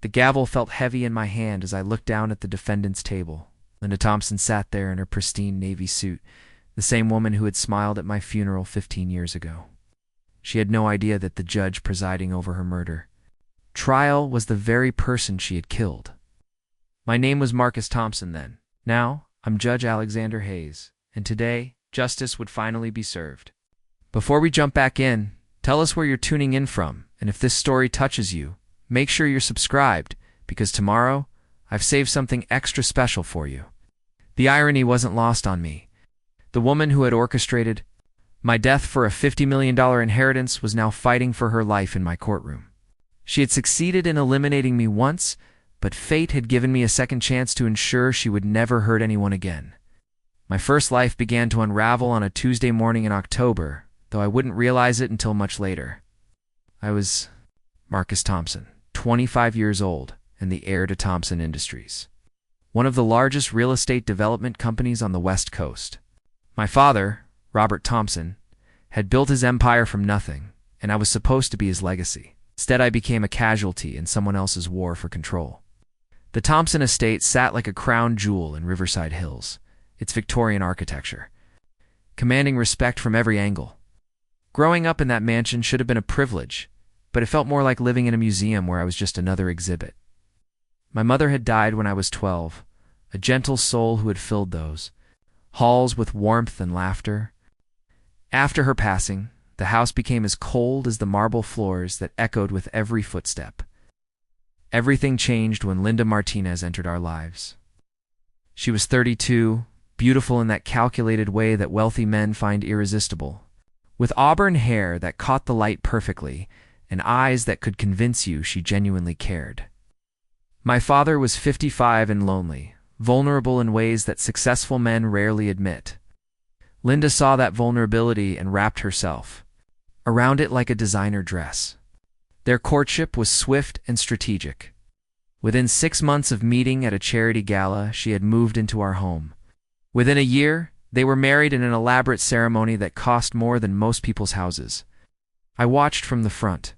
The gavel felt heavy in my hand as I looked down at the defendant's table. Linda Thompson sat there in her pristine navy suit, the same woman who had smiled at my funeral 15 years ago. She had no idea that the judge presiding over her murder trial was the very person she had killed. My name was Marcus Thompson then. Now, I'm Judge Alexander Hayes, and today, justice would finally be served. Before we jump back in, tell us where you're tuning in from, and if this story touches you, make sure you're subscribed, because tomorrow, I've saved something extra special for you. The irony wasn't lost on me. The woman who had orchestrated my death for a $50 million inheritance was now fighting for her life in my courtroom. She had succeeded in eliminating me once, but fate had given me a second chance to ensure she would never hurt anyone again. My first life began to unravel on a Tuesday morning in October, though I wouldn't realize it until much later. I was Marcus Thompson, 25 years old, and the heir to Thompson Industries, one of the largest real estate development companies on the West Coast. My father, Robert Thompson, had built his empire from nothing, and I was supposed to be his legacy. Instead, I became a casualty in someone else's war for control. The Thompson estate sat like a crown jewel in Riverside Hills, its Victorian architecture, commanding respect from every angle. Growing up in that mansion should have been a privilege, but it felt more like living in a museum where I was just another exhibit. My mother had died when I was 12, a gentle soul who had filled those halls with warmth and laughter. After her passing, the house became as cold as the marble floors that echoed with every footstep. Everything changed when Linda Martinez entered our lives. She was 32, beautiful in that calculated way that wealthy men find irresistible, with auburn hair that caught the light perfectly and eyes that could convince you she genuinely cared. My father was 55 and lonely, vulnerable in ways that successful men rarely admit. Linda saw that vulnerability and wrapped herself around it like a designer dress. Their courtship was swift and strategic. Within 6 months of meeting at a charity gala, she had moved into our home. Within a year, they were married in an elaborate ceremony that cost more than most people's houses. I watched from the front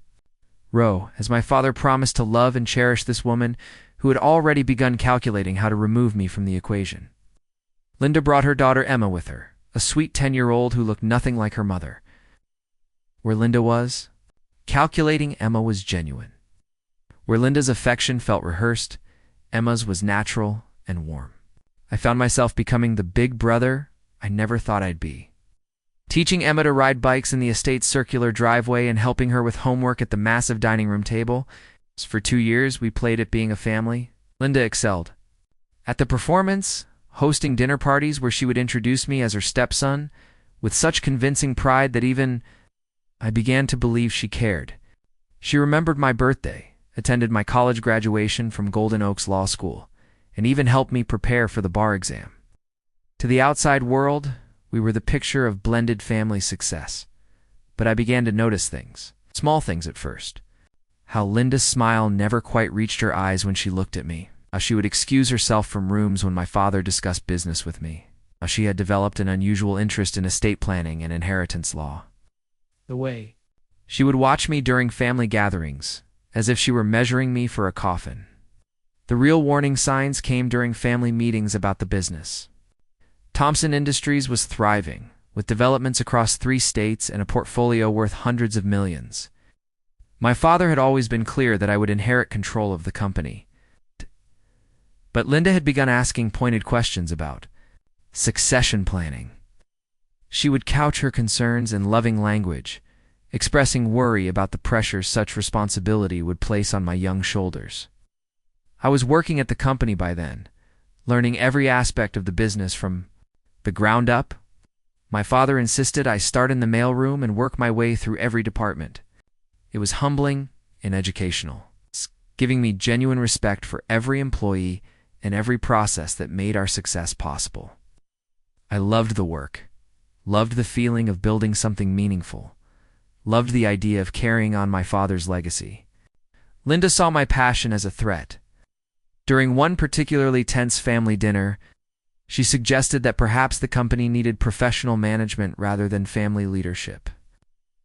row as my father promised to love and cherish this woman who had already begun calculating how to remove me from the equation. Linda brought her daughter Emma with her, a sweet 10-year-old who looked nothing like her mother. Where Linda was, calculating, Emma was genuine. Where Linda's affection felt rehearsed, Emma's was natural and warm. I found myself becoming the big brother I never thought I'd be. Teaching Emma to ride bikes in the estate's circular driveway and helping her with homework at the massive dining room table. For 2 years, we played at being a family. Linda excelled at the performance, hosting dinner parties where she would introduce me as her stepson with such convincing pride that even I began to believe she cared. She remembered my birthday, attended my college graduation from Golden Oaks Law School, and even helped me prepare for the bar exam. To the outside world, we were the picture of blended family success. But I began to notice things, small things at first. How Linda's smile never quite reached her eyes when she looked at me. How she would excuse herself from rooms when my father discussed business with me. How she had developed an unusual interest in estate planning and inheritance law. The way she would watch me during family gatherings, as if she were measuring me for a coffin. The real warning signs came during family meetings about the business. Thompson Industries was thriving, with developments across 3 states and a portfolio worth hundreds of millions. My father had always been clear that I would inherit control of the company. But Linda had begun asking pointed questions about succession planning. She would couch her concerns in loving language, expressing worry about the pressure such responsibility would place on my young shoulders. I was working at the company by then, learning every aspect of the business from the ground up. My father insisted I start in the mailroom and work my way through every department. It was humbling and educational, giving me genuine respect for every employee and every process that made our success possible. I loved the work, loved the feeling of building something meaningful, loved the idea of carrying on my father's legacy. Linda saw my passion as a threat. During one particularly tense family dinner, she suggested that perhaps the company needed professional management rather than family leadership.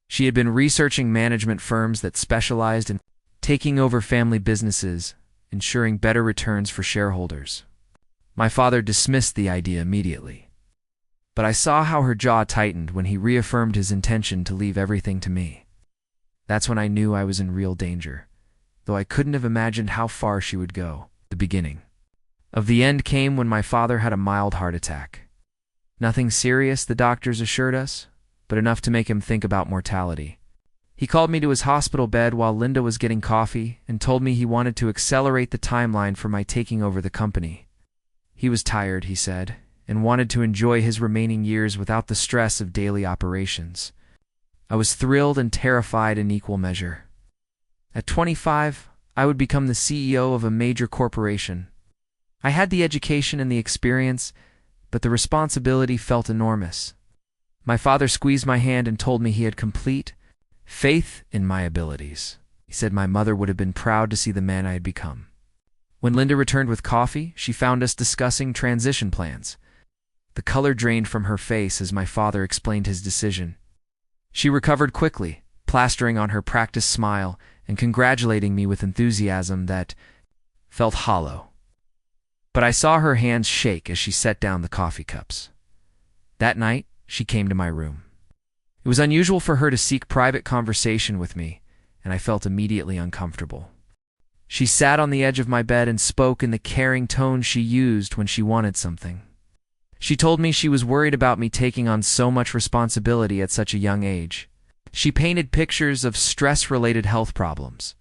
She had been researching management firms that specialized in taking over family businesses, ensuring better returns for shareholders. My father dismissed the idea immediately, but I saw how her jaw tightened when he reaffirmed his intention to leave everything to me. That's when I knew I was in real danger, though I couldn't have imagined how far she would go. The beginning of the end came when my father had a mild heart attack. Nothing serious, the doctors assured us, but enough to make him think about mortality. He called me to his hospital bed while Linda was getting coffee and told me he wanted to accelerate the timeline for my taking over the company. He was tired, he said, and wanted to enjoy his remaining years without the stress of daily operations. I was thrilled and terrified in equal measure. At 25, I would become the CEO of a major corporation. I had the education and the experience, but the responsibility felt enormous. My father squeezed my hand and told me he had complete faith in my abilities. He said my mother would have been proud to see the man I had become. When Linda returned with coffee, she found us discussing transition plans. The color drained from her face as my father explained his decision. She recovered quickly, plastering on her practiced smile and congratulating me with enthusiasm that felt hollow. But I saw her hands shake as she set down the coffee cups. That night, she came to my room. It was unusual for her to seek private conversation with me, and I felt immediately uncomfortable. She sat on the edge of my bed and spoke in the caring tone she used when she wanted something. She told me she was worried about me taking on so much responsibility at such a young age. She painted pictures of stress-related health problems,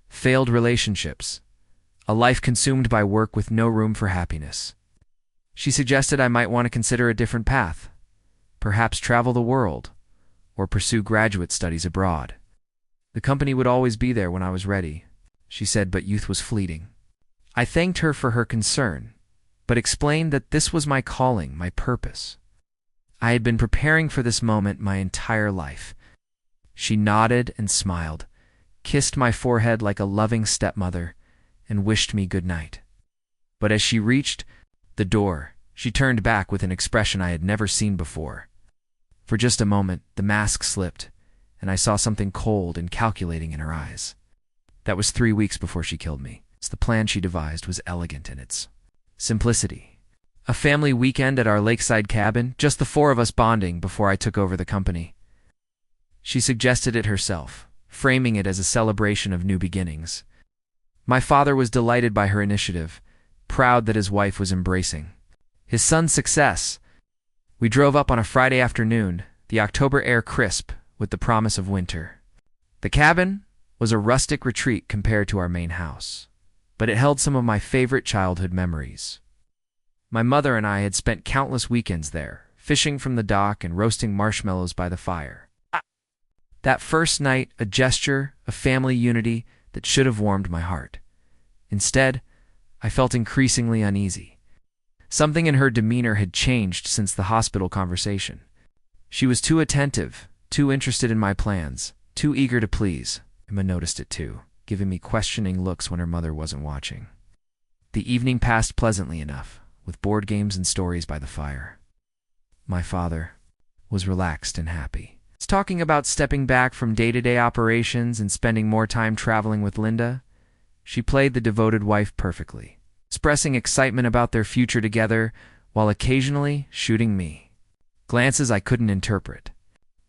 failed relationships, a life consumed by work with no room for happiness. She suggested I might want to consider a different path, perhaps travel the world, or pursue graduate studies abroad. The company would always be there when I was ready, she said, but youth was fleeting. I thanked her for her concern, but explained that this was my calling, my purpose. I had been preparing for this moment my entire life. She nodded and smiled, kissed my forehead like a loving stepmother, and wished me good night. But as she reached the door, she turned back with an expression I had never seen before. For just a moment, the mask slipped, and I saw something cold and calculating in her eyes. That was 3 weeks before she killed me. The plan she devised was elegant in its simplicity. A family weekend at our lakeside cabin, just the 4 of us bonding before I took over the company. She suggested it herself, framing it as a celebration of new beginnings. My father was delighted by her initiative, proud that his wife was embracing his son's success. We drove up on a Friday afternoon, the October air crisp with the promise of winter. The cabin was a rustic retreat compared to our main house, but it held some of my favorite childhood memories. My mother and I had spent countless weekends there, fishing from the dock and roasting marshmallows by the fire. That first night, a gesture of family unity that should have warmed my heart. Instead, I felt increasingly uneasy. Something in her demeanor had changed since the hospital conversation. She was too attentive, too interested in my plans, too eager to please. Emma noticed it too, giving me questioning looks when her mother wasn't watching. The evening passed pleasantly enough, with board games and stories by the fire. My father was relaxed and happy. Talking about stepping back from day-to-day operations and spending more time traveling with Linda, she played the devoted wife perfectly, expressing excitement about their future together while occasionally shooting me glances I couldn't interpret.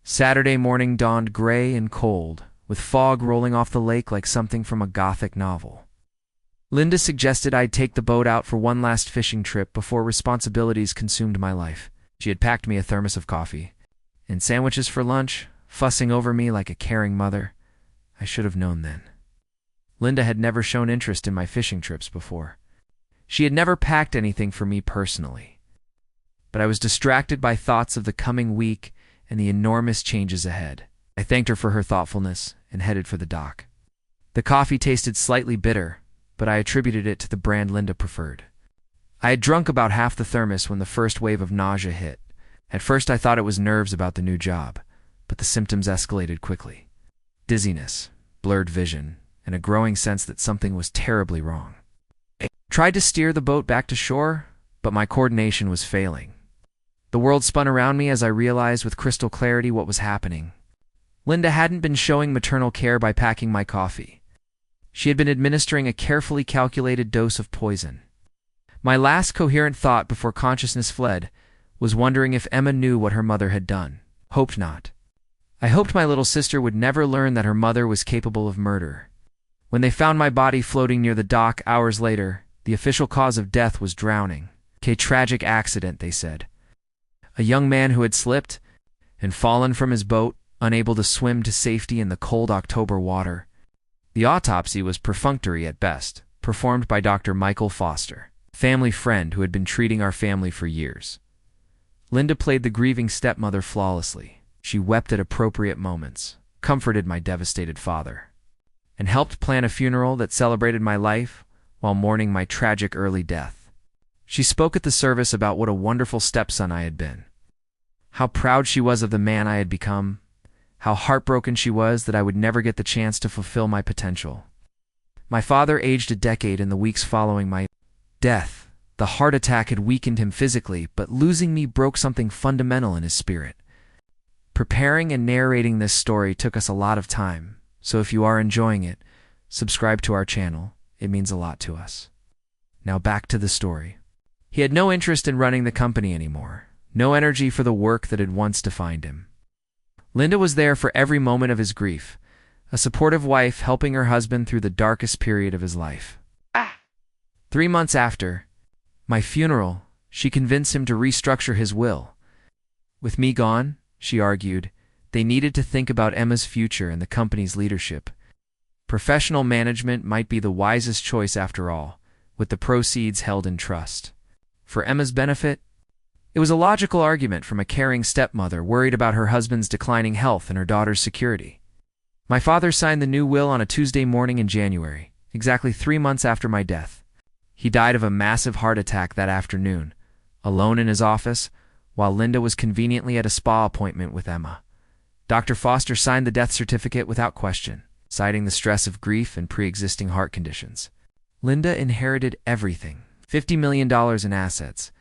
Saturday morning dawned gray and cold, with fog rolling off the lake like something from a Gothic novel. Linda suggested I'd take the boat out for one last fishing trip before responsibilities consumed my life. She had packed me a thermos of coffee and sandwiches for lunch, fussing over me like a caring mother. I should have known then. Linda had never shown interest in my fishing trips before. She had never packed anything for me personally. But I was distracted by thoughts of the coming week and the enormous changes ahead. I thanked her for her thoughtfulness and headed for the dock. The coffee tasted slightly bitter, but I attributed it to the brand Linda preferred. I had drunk about half the thermos when the first wave of nausea hit. At first I thought it was nerves about the new job, but the symptoms escalated quickly. Dizziness, blurred vision, and a growing sense that something was terribly wrong. I tried to steer the boat back to shore, but my coordination was failing. The world spun around me as I realized with crystal clarity what was happening. Linda hadn't been showing maternal care by packing my coffee. She had been administering a carefully calculated dose of poison. My last coherent thought before consciousness fled was wondering if Emma knew what her mother had done. Hoped not. I hoped my little sister would never learn that her mother was capable of murder. When they found my body floating near the dock hours later, the official cause of death was drowning. A tragic accident, they said. A young man who had slipped and fallen from his boat, unable to swim to safety in the cold October water. The autopsy was perfunctory at best, performed by Dr. Michael Foster, family friend who had been treating our family for years. Linda played the grieving stepmother flawlessly. She wept at appropriate moments, comforted my devastated father, and helped plan a funeral that celebrated my life while mourning my tragic early death. She spoke at the service about what a wonderful stepson I had been, how proud she was of the man I had become, how heartbroken she was that I would never get the chance to fulfill my potential. My father aged a decade in the weeks following my death. The heart attack had weakened him physically, but losing me broke something fundamental in his spirit. Preparing and narrating this story took us a lot of time, so if you are enjoying it, subscribe to our channel. It means a lot to us. Now back to the story. He had no interest in running the company anymore, no energy for the work that had once defined him. Linda was there for every moment of his grief, a supportive wife helping her husband through the darkest period of his life. 3 months after my funeral, she convinced him to restructure his will. With me gone, she argued, they needed to think about Emma's future and the company's leadership. Professional management might be the wisest choice after all, with the proceeds held in trust. For Emma's benefit, it was a logical argument from a caring stepmother worried about her husband's declining health and her daughter's security. My father signed the new will on a Tuesday morning in January, exactly 3 months after my death. He died of a massive heart attack that afternoon, alone in his office, while Linda was conveniently at a spa appointment with Emma. Dr. Foster signed the death certificate without question, citing the stress of grief and pre-existing heart conditions. Linda inherited everything: $50 million in assets,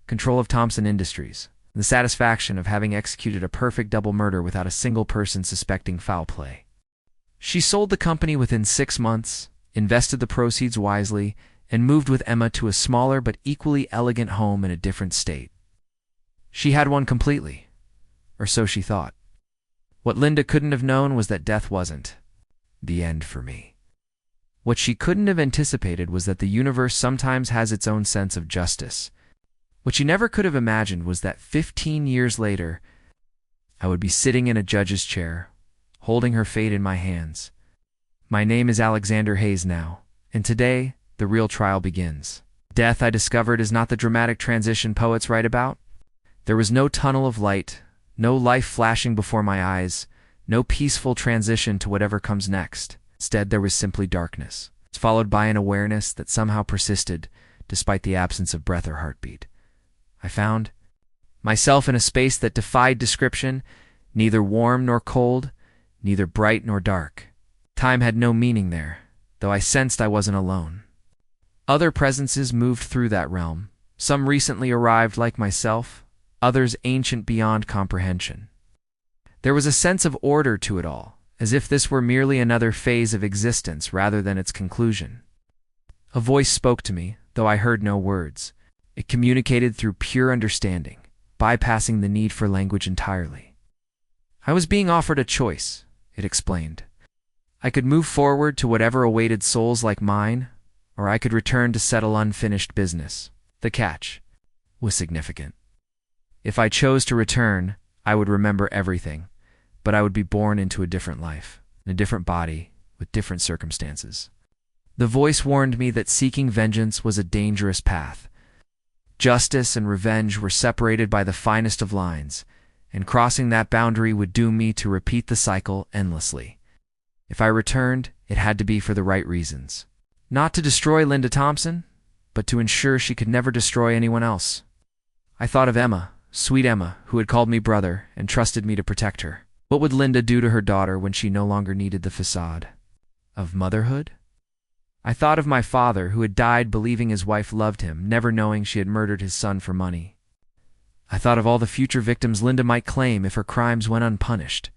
control of Thompson Industries, and the satisfaction of having executed a perfect double murder without a single person suspecting foul play. She sold the company within 6 months, invested the proceeds wisely, and moved with Emma to a smaller but equally elegant home in a different state. She had won completely, or so she thought. What Linda couldn't have known was that death wasn't the end for me. What she couldn't have anticipated was that the universe sometimes has its own sense of justice. What she never could have imagined was that 15 years later, I would be sitting in a judge's chair, holding her fate in my hands. My name is Alexander Hayes now, and today, the real trial begins. Death, I discovered, is not the dramatic transition poets write about. There was no tunnel of light, no life flashing before my eyes, no peaceful transition to whatever comes next. Instead, there was simply darkness, followed by an awareness that somehow persisted, despite the absence of breath or heartbeat. I found myself in a space that defied description, neither warm nor cold, neither bright nor dark. Time had no meaning there, though I sensed I wasn't alone. Other presences moved through that realm, some recently arrived like myself, others ancient beyond comprehension. There was a sense of order to it all, as if this were merely another phase of existence rather than its conclusion. A voice spoke to me, though I heard no words. It communicated through pure understanding, bypassing the need for language entirely. I was being offered a choice, it explained. I could move forward to whatever awaited souls like mine, or I could return to settle unfinished business. The catch was significant. If I chose to return, I would remember everything, but I would be born into a different life, in a different body, with different circumstances. The voice warned me that seeking vengeance was a dangerous path. Justice and revenge were separated by the finest of lines, and crossing that boundary would doom me to repeat the cycle endlessly. If I returned, it had to be for the right reasons. Not to destroy Linda Thompson, but to ensure she could never destroy anyone else. I thought of Emma, sweet Emma, who had called me brother and trusted me to protect her. What would Linda do to her daughter when she no longer needed the facade of motherhood? I thought of my father, who had died believing his wife loved him, never knowing she had murdered his son for money. I thought of all the future victims Linda might claim if her crimes went unpunished.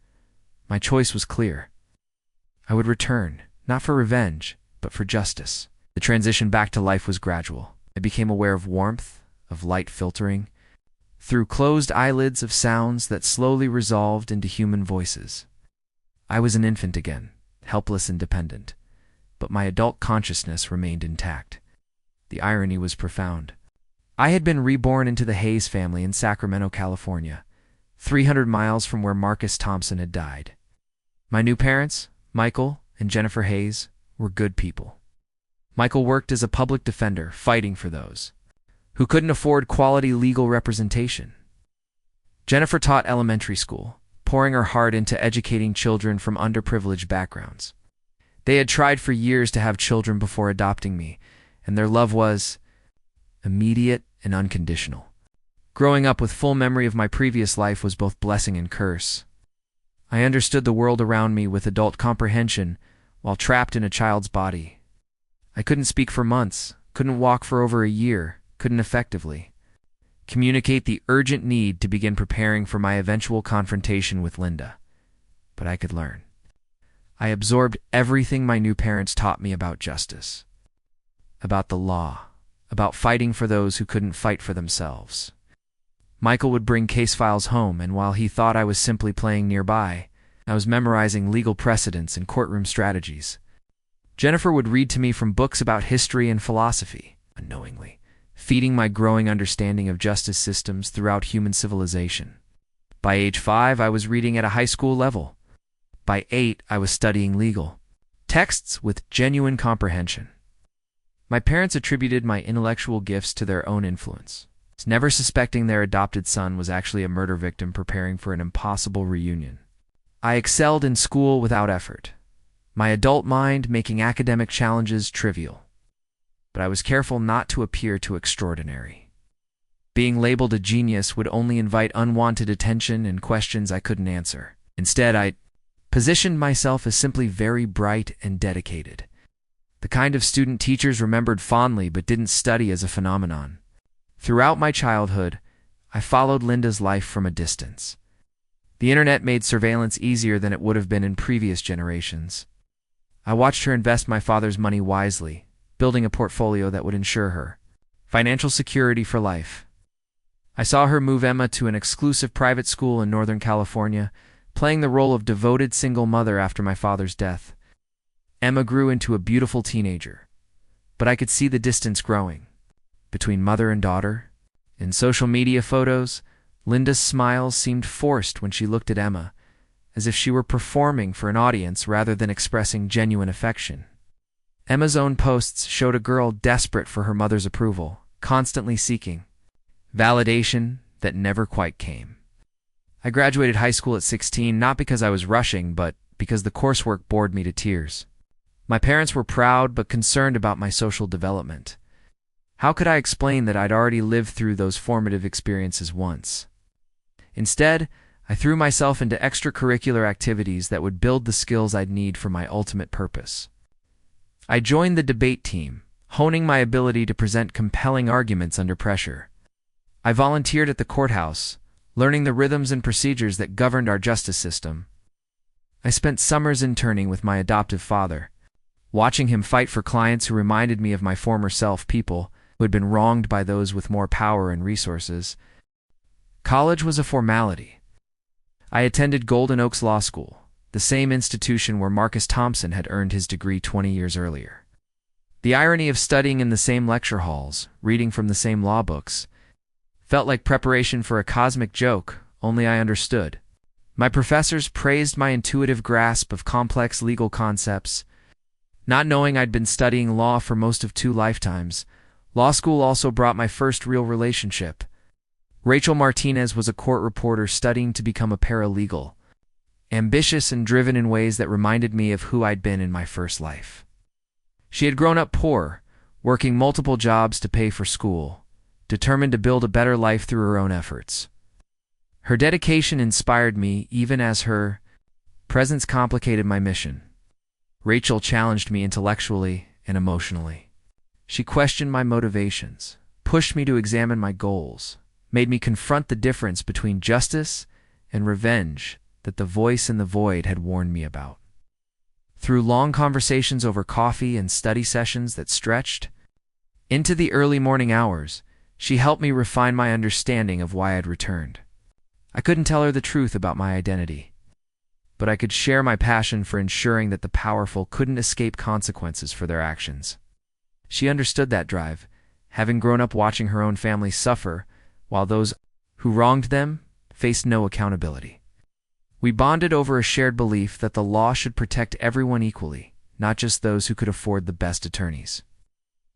My choice was clear. I would return, not for revenge, but for justice. The transition back to life was gradual. I became aware of warmth, of light filtering, through closed eyelids of sounds that slowly resolved into human voices. I was an infant again, helpless and dependent, but my adult consciousness remained intact. The irony was profound. I had been reborn into the Hayes family in Sacramento, California, 300 miles from where Marcus Thompson had died. My new parents, Michael and Jennifer Hayes, were good people. Michael worked as a public defender, fighting for those who couldn't afford quality legal representation. Jennifer taught elementary school, pouring her heart into educating children from underprivileged backgrounds. They had tried for years to have children before adopting me, and their love was immediate and unconditional. Growing up with full memory of my previous life was both blessing and curse. I understood the world around me with adult comprehension while trapped in a child's body. I couldn't speak for months, couldn't walk for over a year, couldn't effectively communicate the urgent need to begin preparing for my eventual confrontation with Linda. But I could learn. I absorbed everything my new parents taught me about justice, about the law, about fighting for those who couldn't fight for themselves. Michael would bring case files home, and while he thought I was simply playing nearby, I was memorizing legal precedents and courtroom strategies. Jennifer would read to me from books about history and philosophy, unknowingly, feeding my growing understanding of justice systems throughout human civilization. By age 5, I was reading at a high school level. By 8, I was studying legal texts with genuine comprehension. My parents attributed my intellectual gifts to their own influence, never suspecting their adopted son was actually a murder victim preparing for an impossible reunion. I excelled in school without effort, my adult mind making academic challenges trivial. But I was careful not to appear too extraordinary. Being labeled a genius would only invite unwanted attention and questions I couldn't answer. Instead, I positioned myself as simply very bright and dedicated, the kind of student teachers remembered fondly but didn't study as a phenomenon. Throughout my childhood, I followed Linda's life from a distance. The internet made surveillance easier than it would have been in previous generations. I watched her invest my father's money wisely, building a portfolio that would ensure her financial security for life. I saw her move Emma to an exclusive private school in Northern California, playing the role of devoted single mother after my father's death. Emma grew into a beautiful teenager, but I could see the distance growing between mother and daughter. In social media photos, Linda's smiles seemed forced when she looked at Emma, as if she were performing for an audience rather than expressing genuine affection. Emma's own posts showed a girl desperate for her mother's approval, constantly seeking validation that never quite came. I graduated high school at 16 not because I was rushing, but because the coursework bored me to tears. My parents were proud but concerned about my social development. How could I explain that I'd already lived through those formative experiences once? Instead, I threw myself into extracurricular activities that would build the skills I'd need for my ultimate purpose. I joined the debate team, honing my ability to present compelling arguments under pressure. I volunteered at the courthouse, learning the rhythms and procedures that governed our justice system. I spent summers interning with my adoptive father, watching him fight for clients who reminded me of my former self, people who had been wronged by those with more power and resources. College was a formality. I attended Golden Oaks Law School, the same institution where Marcus Thompson had earned his degree 20 years earlier. The irony of studying in the same lecture halls, reading from the same law books, felt like preparation for a cosmic joke, only I understood. My professors praised my intuitive grasp of complex legal concepts. Not knowing I'd been studying law for most of 2 lifetimes, law school also brought my first real relationship. Rachel Martinez was a court reporter studying to become a paralegal, ambitious and driven in ways that reminded me of who I'd been in my first life. She had grown up poor, working multiple jobs to pay for school, determined to build a better life through her own efforts. Her dedication inspired me even as her presence complicated my mission. Rachel challenged me intellectually and emotionally. She questioned my motivations, pushed me to examine my goals, made me confront the difference between justice and revenge that the voice in the void had warned me about. Through long conversations over coffee and study sessions that stretched into the early morning hours, she helped me refine my understanding of why I'd returned. I couldn't tell her the truth about my identity, but I could share my passion for ensuring that the powerful couldn't escape consequences for their actions. She understood that drive, having grown up watching her own family suffer, while those who wronged them faced no accountability. We bonded over a shared belief that the law should protect everyone equally, not just those who could afford the best attorneys.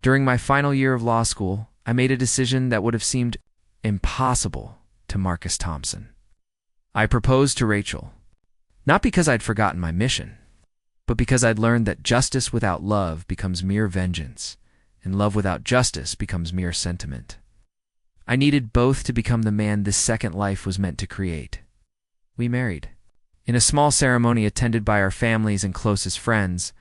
During my final year of law school, I made a decision that would have seemed impossible to Marcus Thompson. I proposed to Rachel, not because I'd forgotten my mission, but because I'd learned that justice without love becomes mere vengeance, and love without justice becomes mere sentiment. I needed both to become the man this second life was meant to create. We married. In a small ceremony attended by our families and closest friends,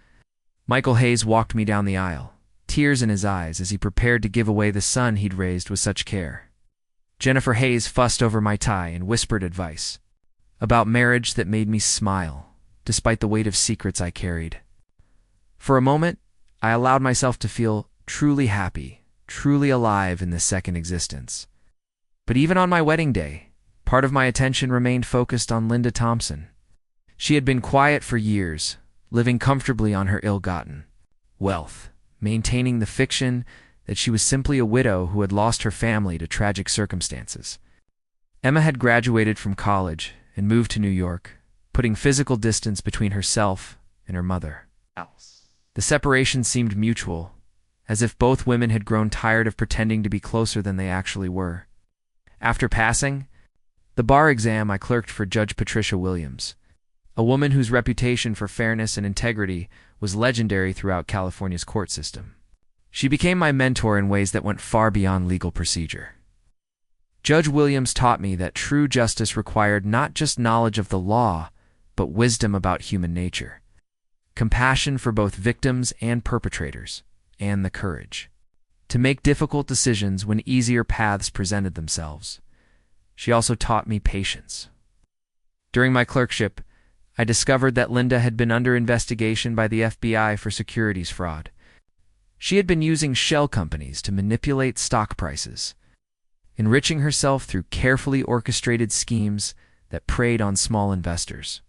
Michael Hayes walked me down the aisle, tears in his eyes as he prepared to give away the son he'd raised with such care. Jennifer Hayes fussed over my tie and whispered advice about marriage that made me smile, despite the weight of secrets I carried. For a moment, I allowed myself to feel truly happy, truly alive in this second existence. But even on my wedding day, part of my attention remained focused on Linda Thompson. She had been quiet for years, living comfortably on her ill-gotten wealth, maintaining the fiction that she was simply a widow who had lost her family to tragic circumstances. Emma had graduated from college and moved to New York, putting physical distance between herself and her mother. The separation seemed mutual, as if both women had grown tired of pretending to be closer than they actually were. After passing the bar exam, I clerked for Judge Patricia Williams, a woman whose reputation for fairness and integrity was legendary throughout California's court system. She became my mentor in ways that went far beyond legal procedure. Judge Williams taught me that true justice required not just knowledge of the law, but wisdom about human nature, compassion for both victims and perpetrators, and the courage to make difficult decisions when easier paths presented themselves. She also taught me patience. During my clerkship, I discovered that Linda had been under investigation by the FBI for securities fraud. She had been using shell companies to manipulate stock prices, enriching herself through carefully orchestrated schemes that preyed on small investors.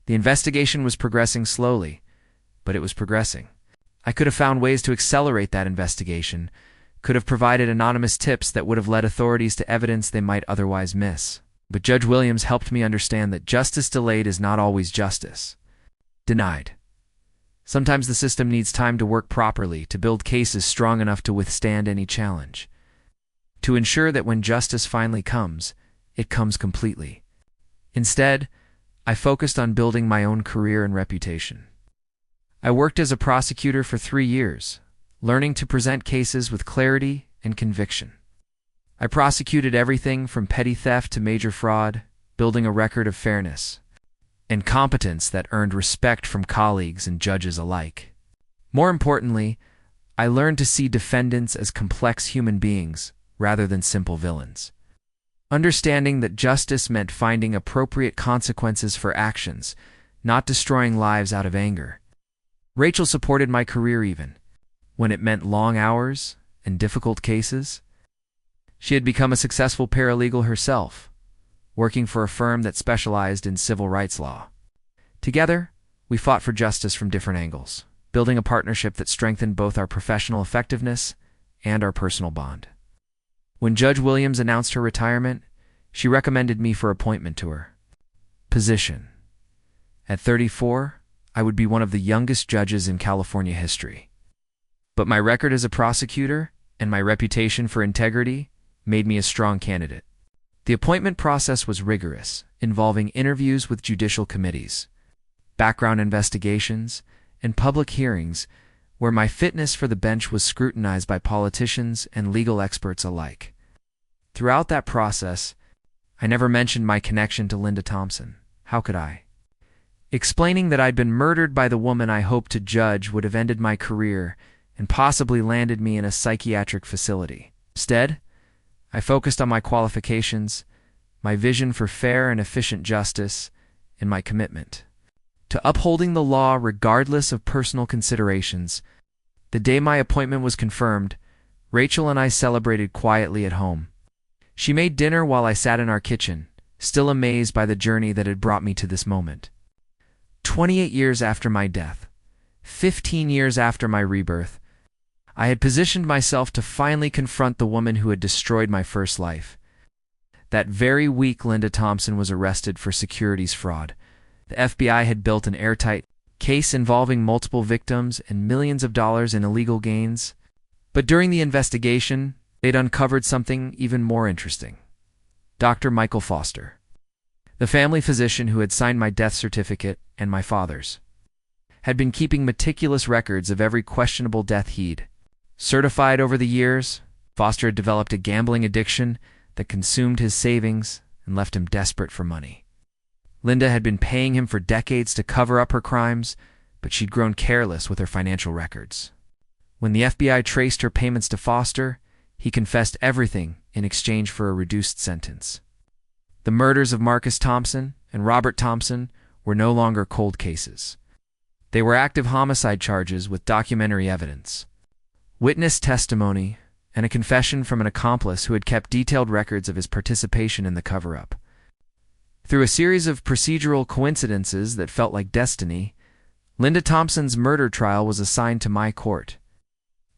The investigation was progressing slowly, but it was progressing. I could have found ways to accelerate that investigation, could have provided anonymous tips that would have led authorities to evidence they might otherwise miss. But Judge Williams helped me understand that justice delayed is not always justice denied. Sometimes the system needs time to work properly, to build cases strong enough to withstand any challenge, to ensure that when justice finally comes, it comes completely. Instead, I focused on building my own career and reputation. I worked as a prosecutor for 3 years, learning to present cases with clarity and conviction. I prosecuted everything from petty theft to major fraud, building a record of fairness and competence that earned respect from colleagues and judges alike. More importantly, I learned to see defendants as complex human beings rather than simple villains, understanding that justice meant finding appropriate consequences for actions, not destroying lives out of anger. Rachel supported my career even when it meant long hours and difficult cases. She had become a successful paralegal herself, working for a firm that specialized in civil rights law. Together, we fought for justice from different angles, building a partnership that strengthened both our professional effectiveness and our personal bond. When Judge Williams announced her retirement, she recommended me for appointment to her position. At 34, I would be one of the youngest judges in California history. But my record as a prosecutor and my reputation for integrity made me a strong candidate. The appointment process was rigorous, involving interviews with judicial committees, background investigations, and public hearings where my fitness for the bench was scrutinized by politicians and legal experts alike. Throughout that process, I never mentioned my connection to Linda Thompson. How could I? Explaining that I'd been murdered by the woman I hoped to judge would have ended my career and possibly landed me in a psychiatric facility. Instead, I focused on my qualifications, my vision for fair and efficient justice, and my commitment to upholding the law regardless of personal considerations. The day my appointment was confirmed, Rachel and I celebrated quietly at home. She made dinner while I sat in our kitchen, still amazed by the journey that had brought me to this moment. 28 years after my death, 15 years after my rebirth, I had positioned myself to finally confront the woman who had destroyed my first life. That very week, Linda Thompson was arrested for securities fraud. The FBI had built an airtight case involving multiple victims and millions of dollars in illegal gains. But during the investigation, they'd uncovered something even more interesting. Dr. Michael Foster, the family physician who had signed my death certificate and my father's, had been keeping meticulous records of every questionable death he'd certified over the years. Foster had developed a gambling addiction that consumed his savings and left him desperate for money. Linda had been paying him for decades to cover up her crimes, but she'd grown careless with her financial records. When the FBI traced her payments to Foster, he confessed everything in exchange for a reduced sentence. The murders of Marcus Thompson and Robert Thompson were no longer cold cases. They were active homicide charges with documentary evidence, witness testimony, and a confession from an accomplice who had kept detailed records of his participation in the cover-up. Through a series of procedural coincidences that felt like destiny, Linda Thompson's murder trial was assigned to my court.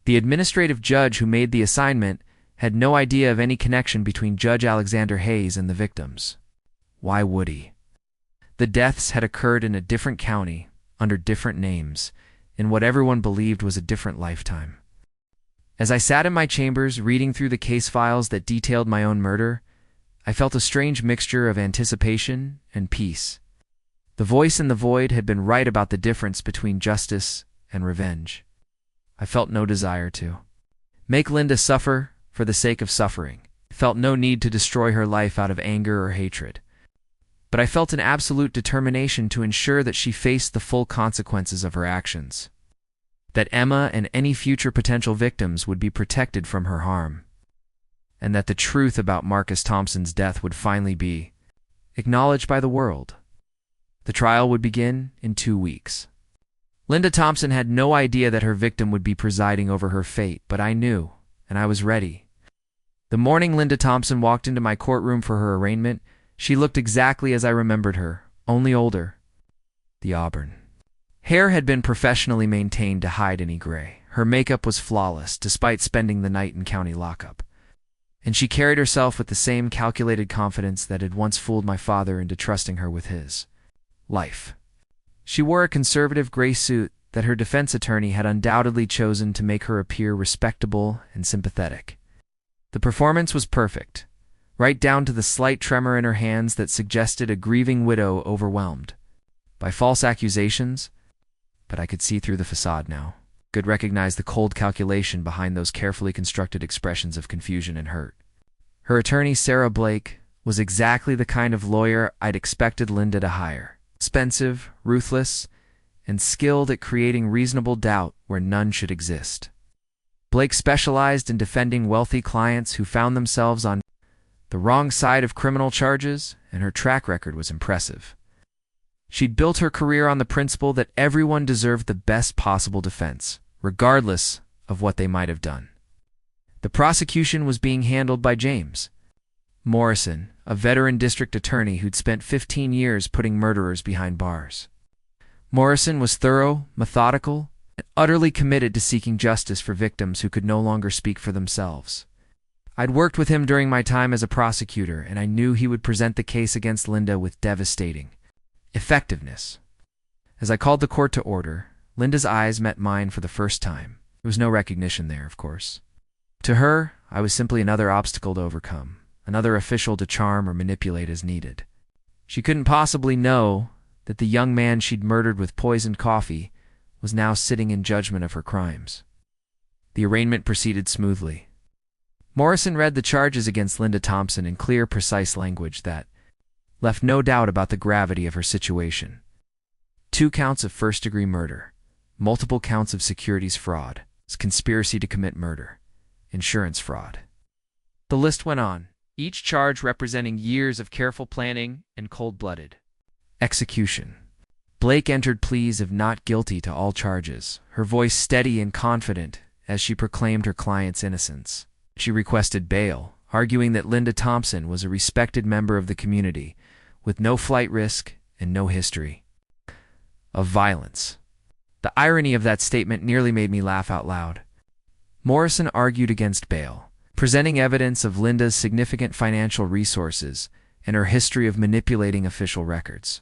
The administrative judge who made the assignment had no idea of any connection between Judge Alexander Hayes and the victims. Why would he? The deaths had occurred in a different county, under different names, in what everyone believed was a different lifetime. As I sat in my chambers reading through the case files that detailed my own murder, I felt a strange mixture of anticipation and peace. The voice in the void had been right about the difference between justice and revenge. I felt no desire to make Linda suffer for the sake of suffering. I felt no need to destroy her life out of anger or hatred. But I felt an absolute determination to ensure that she faced the full consequences of her actions, that Emma and any future potential victims would be protected from her harm, and that the truth about Marcus Thompson's death would finally be acknowledged by the world. The trial would begin in 2 weeks. Linda Thompson had no idea that her victim would be presiding over her fate, but I knew, and I was ready. The morning Linda Thompson walked into my courtroom for her arraignment, she looked exactly as I remembered her, only older. The auburn hair had been professionally maintained to hide any gray. Her makeup was flawless, despite spending the night in county lockup. And she carried herself with the same calculated confidence that had once fooled my father into trusting her with his life. She wore a conservative gray suit that her defense attorney had undoubtedly chosen to make her appear respectable and sympathetic. The performance was perfect, right down to the slight tremor in her hands that suggested a grieving widow overwhelmed by false accusations, but I could see through the facade now. Could recognize the cold calculation behind those carefully constructed expressions of confusion and hurt. Her attorney, Sarah Blake, was exactly the kind of lawyer I'd expected Linda to hire. Expensive, ruthless, and skilled at creating reasonable doubt where none should exist. Blake specialized in defending wealthy clients who found themselves on the wrong side of criminal charges, and her track record was impressive. She'd built her career on the principle that everyone deserved the best possible defense, regardless of what they might have done. The prosecution was being handled by James Morrison, a veteran district attorney who'd spent 15 years putting murderers behind bars. Morrison was thorough, methodical, and utterly committed to seeking justice for victims who could no longer speak for themselves. I'd worked with him during my time as a prosecutor, and I knew he would present the case against Linda with devastating effectiveness. As I called the court to order, Linda's eyes met mine for the first time. There was no recognition there, of course. To her, I was simply another obstacle to overcome, another official to charm or manipulate as needed. She couldn't possibly know that the young man she'd murdered with poisoned coffee was now sitting in judgment of her crimes. The arraignment proceeded smoothly. Morrison read the charges against Linda Thompson in clear, precise language that left no doubt about the gravity of her situation. 2 counts of first-degree murder, multiple counts of securities fraud, conspiracy to commit murder, insurance fraud. The list went on, each charge representing years of careful planning and cold-blooded execution. Blake entered pleas of not guilty to all charges, her voice steady and confident as she proclaimed her client's innocence. She requested bail, arguing that Linda Thompson was a respected member of the community, with no flight risk and no history of violence. The irony of that statement nearly made me laugh out loud. Morrison argued against bail, presenting evidence of Linda's significant financial resources and her history of manipulating official records.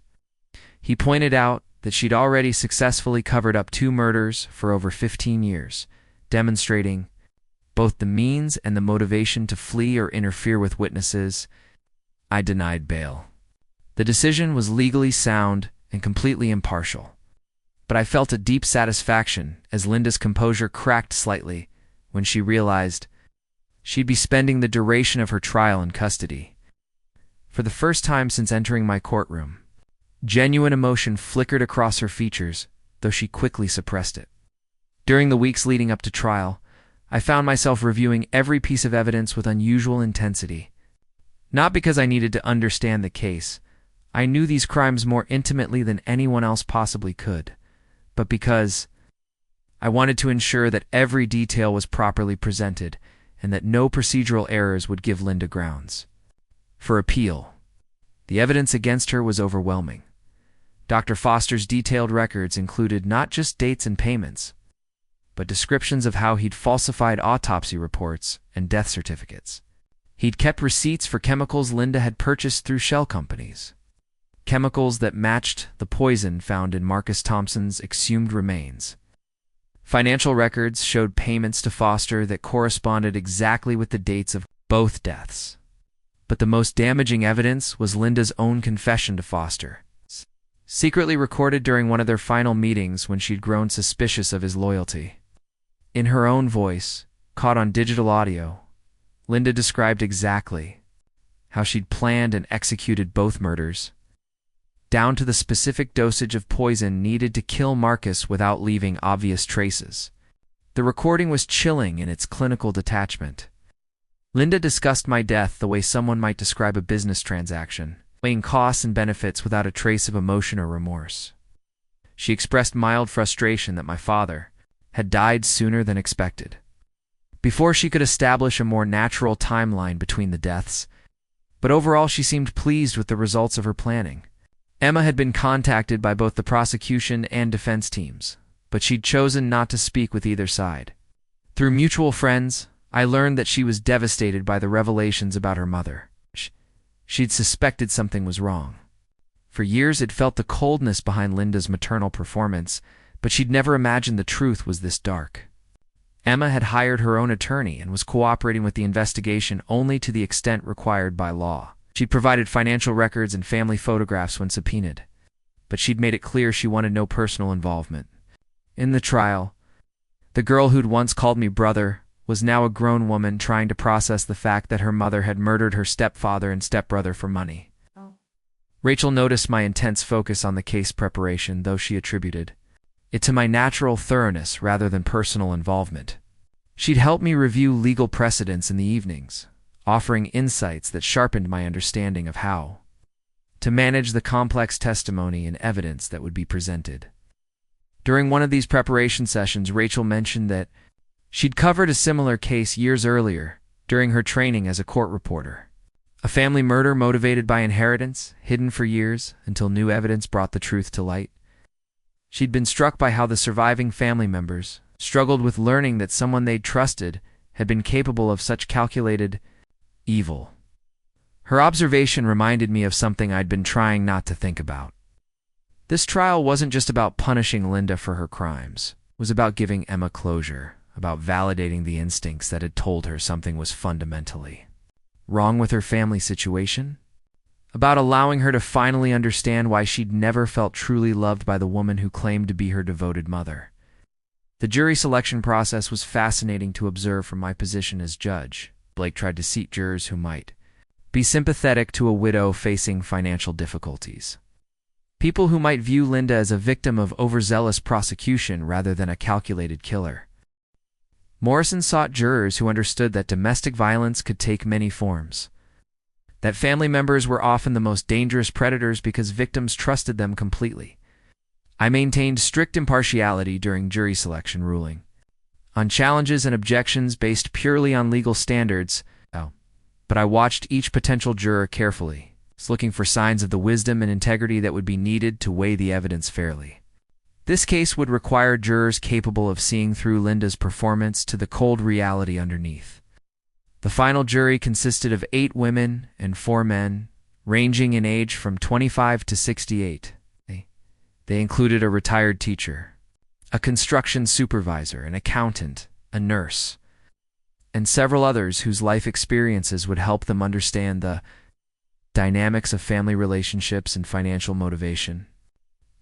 He pointed out that she'd already successfully covered up 2 murders for over 15 years, demonstrating both the means and the motivation to flee or interfere with witnesses. I denied bail. The decision was legally sound and completely impartial, but I felt a deep satisfaction as Linda's composure cracked slightly when she realized she'd be spending the duration of her trial in custody. For the first time since entering my courtroom, genuine emotion flickered across her features, though she quickly suppressed it. During the weeks leading up to trial, I found myself reviewing every piece of evidence with unusual intensity. Not because I needed to understand the case. I knew these crimes more intimately than anyone else possibly could, but because I wanted to ensure that every detail was properly presented and that no procedural errors would give Linda grounds for appeal. The evidence against her was overwhelming. Dr. Foster's detailed records included not just dates and payments, but descriptions of how he'd falsified autopsy reports and death certificates. He'd kept receipts for chemicals Linda had purchased through shell companies, chemicals that matched the poison found in Marcus Thompson's exhumed remains. Financial records showed payments to Foster that corresponded exactly with the dates of both deaths. But the most damaging evidence was Linda's own confession to Foster, secretly recorded during one of their final meetings when she'd grown suspicious of his loyalty. In her own voice, caught on digital audio, Linda described exactly how she'd planned and executed both murders, down to the specific dosage of poison needed to kill Marcus without leaving obvious traces. The recording was chilling in its clinical detachment. Linda discussed my death the way someone might describe a business transaction, weighing costs and benefits without a trace of emotion or remorse. She expressed mild frustration that my father had died sooner than expected, before she could establish a more natural timeline between the deaths, but overall she seemed pleased with the results of her planning. Emma had been contacted by both the prosecution and defense teams, but she'd chosen not to speak with either side. Through mutual friends, I learned that she was devastated by the revelations about her mother. She'd suspected something was wrong. For years it felt the coldness behind Linda's maternal performance, but she'd never imagined the truth was this dark. Emma had hired her own attorney and was cooperating with the investigation only to the extent required by law. She'd provided financial records and family photographs when subpoenaed, but she'd made it clear she wanted no personal involvement. In the trial, the girl who'd once called me brother was now a grown woman trying to process the fact that her mother had murdered her stepfather and stepbrother for money. Rachel noticed my intense focus on the case preparation, though she attributed it to my natural thoroughness rather than personal involvement. She'd help me review legal precedents in the evenings, offering insights that sharpened my understanding of how to manage the complex testimony and evidence that would be presented. During one of these preparation sessions, Rachel mentioned that she'd covered a similar case years earlier during her training as a court reporter. A family murder motivated by inheritance, hidden for years until new evidence brought the truth to light. She'd been struck by how the surviving family members struggled with learning that someone they'd trusted had been capable of such calculated evil. Her observation reminded me of something I'd been trying not to think about. This trial wasn't just about punishing Linda for her crimes. It was about giving Emma closure, about validating the instincts that had told her something was fundamentally wrong with her family situation, about allowing her to finally understand why she'd never felt truly loved by the woman who claimed to be her devoted mother. The jury selection process was fascinating to observe from my position as judge. Blake tried to seat jurors who might be sympathetic to a widow facing financial difficulties, people who might view Linda as a victim of overzealous prosecution rather than a calculated killer. Morrison sought jurors who understood that domestic violence could take many forms, that family members were often the most dangerous predators because victims trusted them completely, I maintained strict impartiality during jury selection ruling. On challenges and objections based purely on legal standards, but I watched each potential juror carefully, looking for signs of the wisdom and integrity that would be needed to weigh the evidence fairly. This case would require jurors capable of seeing through Linda's performance to the cold reality underneath. The final jury consisted of 8 women and 4 men, ranging in age from 25 to 68. They included a retired teacher, a construction supervisor, an accountant, a nurse, and several others whose life experiences would help them understand the dynamics of family relationships and financial motivation.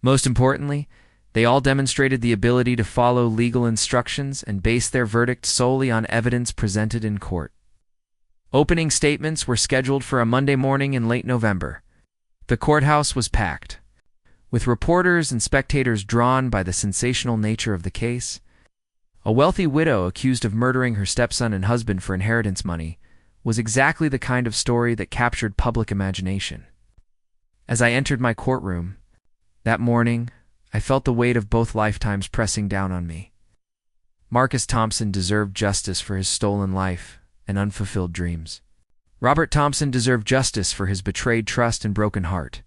Most importantly, they all demonstrated the ability to follow legal instructions and base their verdict solely on evidence presented in court. Opening statements were scheduled for a Monday morning in late November. The courthouse was packed, with reporters and spectators drawn by the sensational nature of the case. A wealthy widow accused of murdering her stepson and husband for inheritance money was exactly the kind of story that captured public imagination. As I entered my courtroom that morning, I felt the weight of both lifetimes pressing down on me. Marcus Thompson deserved justice for his stolen life and unfulfilled dreams. Robert Thompson deserved justice for his betrayed trust and broken heart.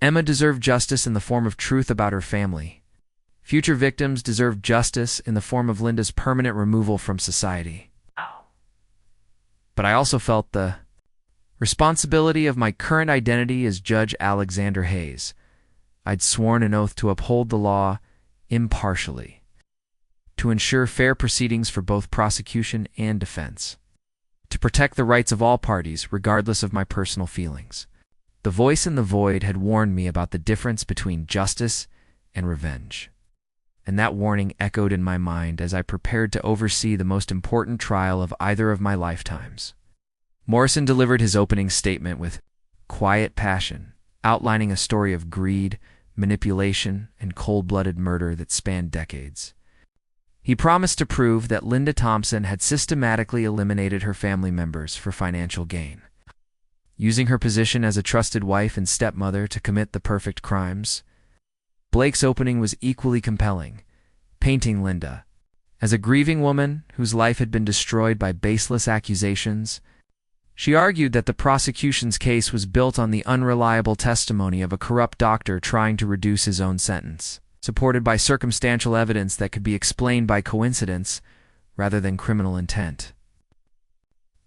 Emma deserved justice in the form of truth about her family. Future victims deserved justice in the form of Linda's permanent removal from society. But I also felt the responsibility of my current identity as Judge Alexander Hayes. I'd sworn an oath to uphold the law impartially, to ensure fair proceedings for both prosecution and defense, to protect the rights of all parties regardless of my personal feelings. The voice in the void had warned me about the difference between justice and revenge, and that warning echoed in my mind as I prepared to oversee the most important trial of either of my lifetimes. Morrison delivered his opening statement with quiet passion, outlining a story of greed, manipulation, and cold-blooded murder that spanned decades. He promised to prove that Linda Thompson had systematically eliminated her family members for financial gain, using her position as a trusted wife and stepmother to commit the perfect crimes. Blake's opening was equally compelling, painting Linda as a grieving woman whose life had been destroyed by baseless accusations. She argued that the prosecution's case was built on the unreliable testimony of a corrupt doctor trying to reduce his own sentence, supported by circumstantial evidence that could be explained by coincidence rather than criminal intent.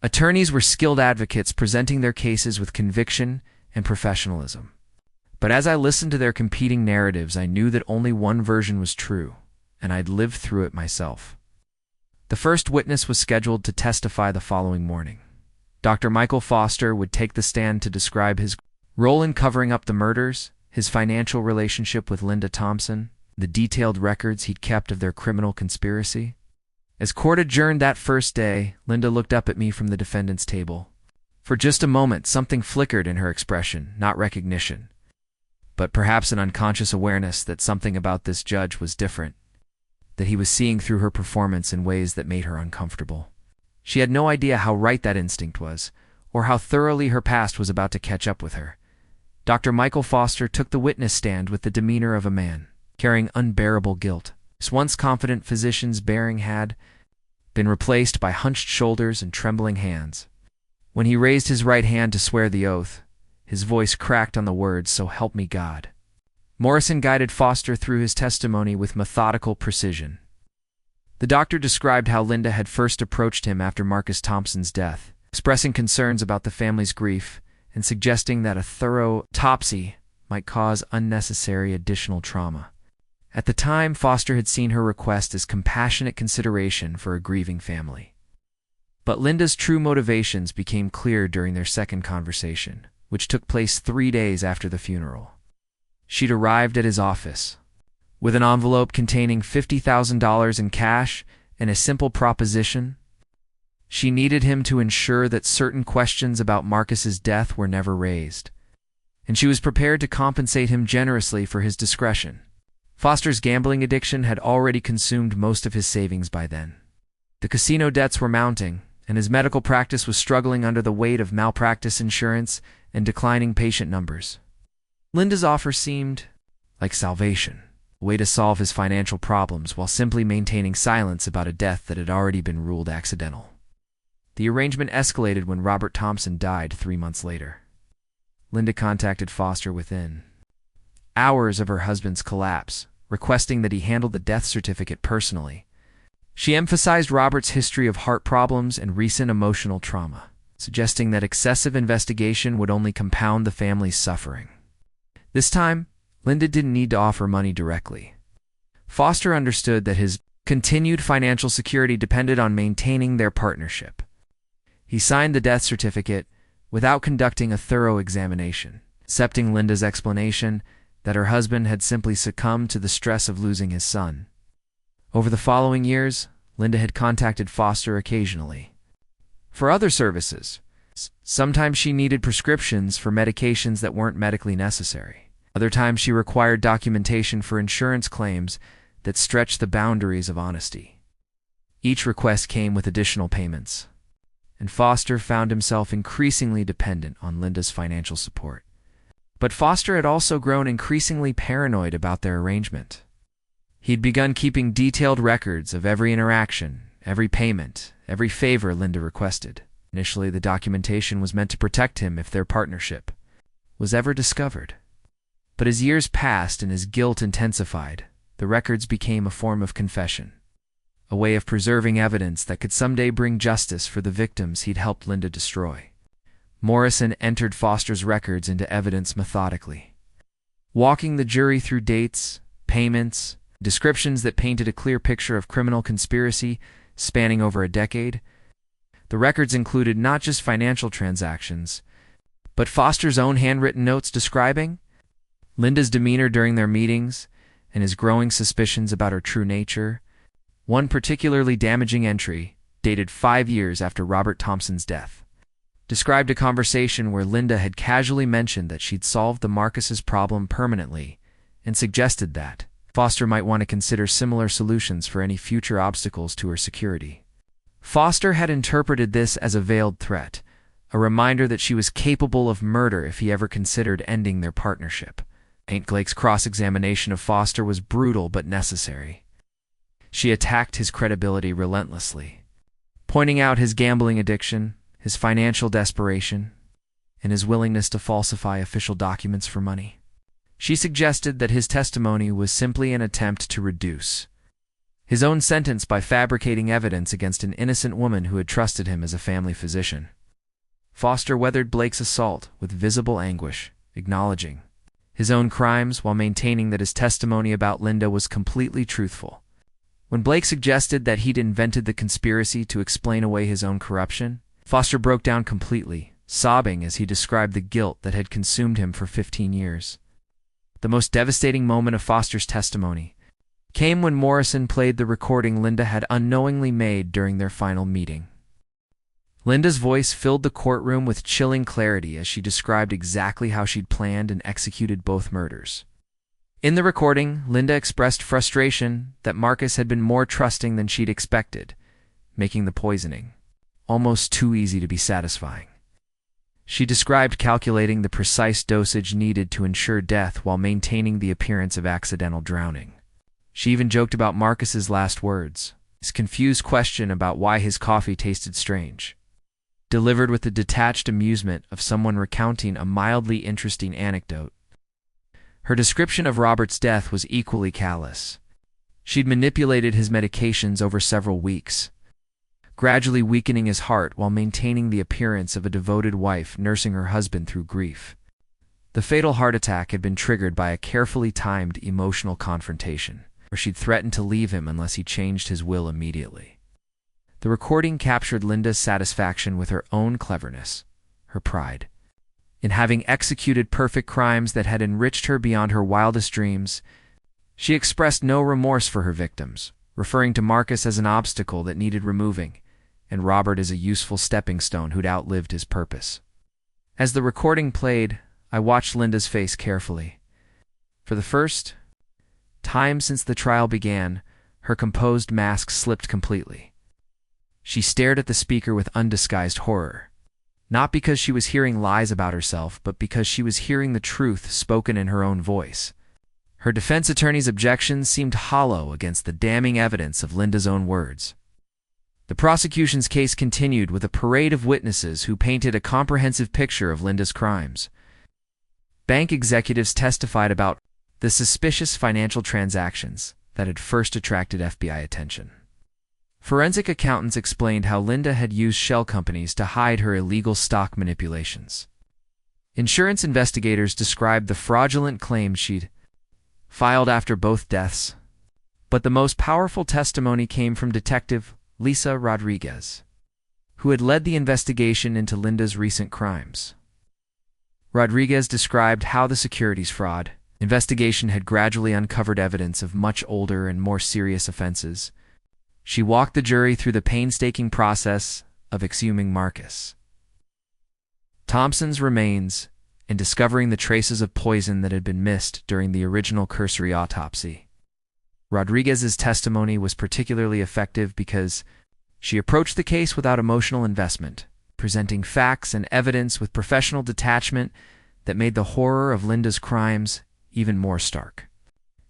Attorneys were skilled advocates presenting their cases with conviction and professionalism. But as I listened to their competing narratives, I knew that only one version was true, and I'd lived through it myself. The first witness was scheduled to testify the following morning. Dr. Michael Foster would take the stand to describe his role in covering up the murders, his financial relationship with Linda Thompson, the detailed records he'd kept of their criminal conspiracy. As court adjourned that first day, Linda looked up at me from the defendant's table. For just a moment, something flickered in her expression, not recognition, but perhaps an unconscious awareness that something about this judge was different, that he was seeing through her performance in ways that made her uncomfortable. She had no idea how right that instinct was, or how thoroughly her past was about to catch up with her. Dr. Michael Foster took the witness stand with the demeanor of a man carrying unbearable guilt. His once confident physician's bearing had been replaced by hunched shoulders and trembling hands. When he raised his right hand to swear the oath, his voice cracked on the words, "So help me God." Morrison guided Foster through his testimony with methodical precision. The doctor described how Linda had first approached him after Marcus Thompson's death, expressing concerns about the family's grief and suggesting that a thorough autopsy might cause unnecessary additional trauma. At the time, Foster had seen her request as compassionate consideration for a grieving family. But Linda's true motivations became clear during their second conversation, which took place 3 days after the funeral. She'd arrived at his office with an envelope containing $50,000 in cash and a simple proposition. She needed him to ensure that certain questions about Marcus's death were never raised, and she was prepared to compensate him generously for his discretion. Foster's gambling addiction had already consumed most of his savings by then. The casino debts were mounting, and his medical practice was struggling under the weight of malpractice insurance and declining patient numbers. Linda's offer seemed like salvation. a way to solve his financial problems while simply maintaining silence about a death that had already been ruled accidental. The arrangement escalated when Robert Thompson died 3 months later. Linda contacted Foster within hours of her husband's collapse, requesting that he handle the death certificate personally. She emphasized Robert's history of heart problems and recent emotional trauma, suggesting that excessive investigation would only compound the family's suffering. This time, Linda didn't need to offer money directly. Foster understood that his continued financial security depended on maintaining their partnership. He signed the death certificate without conducting a thorough examination, accepting Linda's explanation that her husband had simply succumbed to the stress of losing his son. Over the following years, Linda had contacted Foster occasionally for other services. Sometimes she needed prescriptions for medications that weren't medically necessary. Other times she required documentation for insurance claims that stretched the boundaries of honesty. Each request came with additional payments, and Foster found himself increasingly dependent on Linda's financial support. But Foster had also grown increasingly paranoid about their arrangement. He'd begun keeping detailed records of every interaction, every payment, every favor Linda requested. Initially, the documentation was meant to protect him if their partnership was ever discovered. But as years passed and his guilt intensified, the records became a form of confession, a way of preserving evidence that could someday bring justice for the victims he'd helped Linda destroy. Morrison entered Foster's records into evidence methodically, walking the jury through dates, payments, descriptions that painted a clear picture of criminal conspiracy spanning over a decade. The records included not just financial transactions, but Foster's own handwritten notes describing Linda's demeanor during their meetings and his growing suspicions about her true nature. One particularly damaging entry, dated 5 years after Robert Thompson's death, described a conversation where Linda had casually mentioned that she'd solved the Marcus's problem permanently and suggested that Foster might want to consider similar solutions for any future obstacles to her security. Foster had interpreted this as a veiled threat, a reminder that she was capable of murder if he ever considered ending their partnership. Aunt Glake's cross-examination of Foster was brutal but necessary. She attacked his credibility relentlessly, pointing out his gambling addiction, his financial desperation, and his willingness to falsify official documents for money. She suggested that his testimony was simply an attempt to reduce his own sentence by fabricating evidence against an innocent woman who had trusted him as a family physician. Foster weathered Blake's assault with visible anguish, acknowledging his own crimes while maintaining that his testimony about Linda was completely truthful. When Blake suggested that he'd invented the conspiracy to explain away his own corruption, Foster broke down completely, sobbing as he described the guilt that had consumed him for 15 years. The most devastating moment of Foster's testimony came when Morrison played the recording Linda had unknowingly made during their final meeting. Linda's voice filled the courtroom with chilling clarity as she described exactly how she'd planned and executed both murders. In the recording, Linda expressed frustration that Marcus had been more trusting than she'd expected, making the poisoning almost too easy to be satisfying. She described calculating the precise dosage needed to ensure death while maintaining the appearance of accidental drowning. She even joked about Marcus's last words, his confused question about why his coffee tasted strange, delivered with the detached amusement of someone recounting a mildly interesting anecdote. Her description of Robert's death was equally callous. She'd manipulated his medications over several weeks, gradually weakening his heart while maintaining the appearance of a devoted wife nursing her husband through grief. The fatal heart attack had been triggered by a carefully timed emotional confrontation, where she'd threatened to leave him unless he changed his will immediately. The recording captured Linda's satisfaction with her own cleverness, her pride in having executed perfect crimes that had enriched her beyond her wildest dreams. She expressed no remorse for her victims, referring to Marcus as an obstacle that needed removing, and Robert as a useful stepping stone who'd outlived his purpose. As the recording played, I watched Linda's face carefully. For the first time since the trial began, her composed mask slipped completely. She stared at the speaker with undisguised horror, not because she was hearing lies about herself, but because she was hearing the truth spoken in her own voice. Her defense attorney's objections seemed hollow against the damning evidence of Linda's own words. The prosecution's case continued with a parade of witnesses who painted a comprehensive picture of Linda's crimes. Bank executives testified about the suspicious financial transactions that had first attracted FBI attention. Forensic accountants explained how Linda had used shell companies to hide her illegal stock manipulations. Insurance investigators described the fraudulent claims she'd filed after both deaths. But the most powerful testimony came from Detective Lisa Rodriguez, who had led the investigation into Linda's recent crimes. Rodriguez described how the securities fraud investigation had gradually uncovered evidence of much older and more serious offenses. She walked the jury through the painstaking process of exhuming Marcus Thompson's remains and discovering the traces of poison that had been missed during the original cursory autopsy. Rodriguez's testimony was particularly effective because she approached the case without emotional investment, presenting facts and evidence with professional detachment that made the horror of Linda's crimes even more stark.